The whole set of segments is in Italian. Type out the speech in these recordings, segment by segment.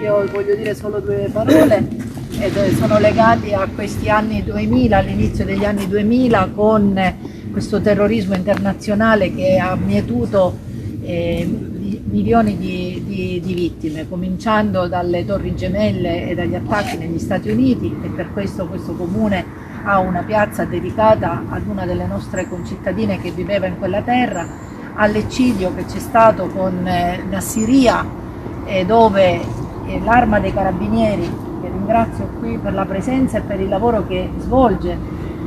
io voglio dire solo due parole ed sono legati a questi anni 2000, all'inizio degli anni 2000, con questo terrorismo internazionale che ha mietuto milioni di vittime, cominciando dalle Torri Gemelle e dagli attacchi negli Stati Uniti, e per questo comune ha una piazza dedicata ad una delle nostre concittadine che viveva in quella terra, all'eccidio che c'è stato con Nassiriya, dove l'Arma dei Carabinieri, che ringrazio qui per la presenza e per il lavoro che svolge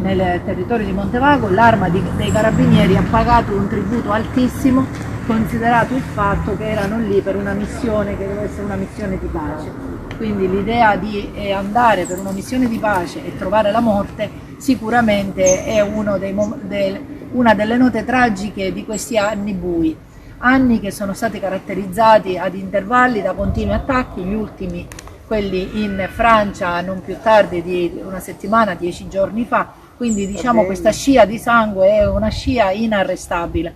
nel territorio di Montevago, l'Arma dei Carabinieri ha pagato un tributo altissimo, considerato il fatto che erano lì per una missione che deve essere una missione di pace. Quindi l'idea di andare per una missione di pace e trovare la morte sicuramente è una delle note tragiche di questi anni bui, anni che sono stati caratterizzati ad intervalli da continui attacchi, gli ultimi quelli in Francia non più tardi di una settimana, 10 giorni fa, quindi diciamo questa scia di sangue è una scia inarrestabile.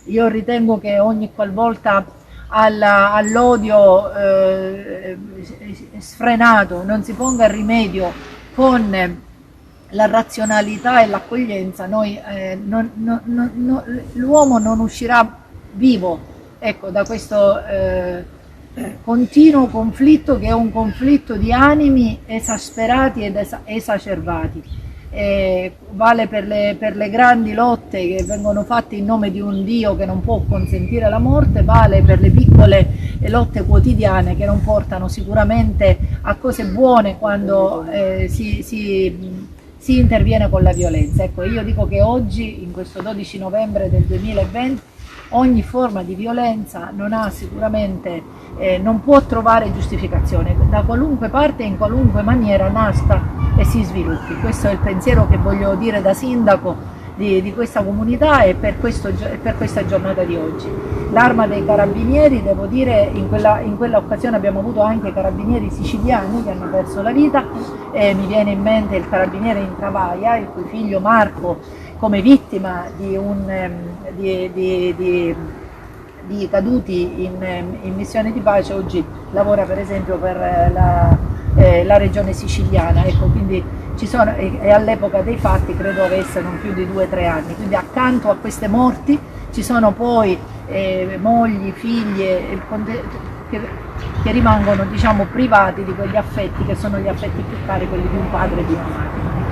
Io ritengo che ogni qualvolta all'odio sfrenato non si ponga rimedio con la razionalità e l'accoglienza, l'uomo non uscirà vivo, ecco, da questo continuo conflitto, che è un conflitto di animi esasperati ed esacerbati. Vale per le grandi lotte che vengono fatte in nome di un Dio che non può consentire la morte, vale per le piccole lotte quotidiane che non portano sicuramente a cose buone quando si interviene con la violenza. Ecco, io dico che oggi, in questo 12 novembre del 2020, ogni forma di violenza non può trovare giustificazione, da qualunque parte e in qualunque maniera nasca e si sviluppi. Questo è il pensiero che voglio dire da sindaco di questa comunità e per questa giornata di oggi. L'Arma dei Carabinieri, devo dire, in quella occasione abbiamo avuto anche carabinieri siciliani che hanno perso la vita, mi viene in mente il carabiniere in Travaia, il cui figlio Marco, come vittima di caduti in missione di pace, oggi lavora per esempio per la regione siciliana, ecco, quindi e all'epoca dei fatti credo avesse non più di 2 o 3 anni, quindi accanto a queste morti ci sono poi mogli, figlie che rimangono, diciamo, privati di quegli affetti che sono gli affetti più cari, quelli di un padre e di una madre.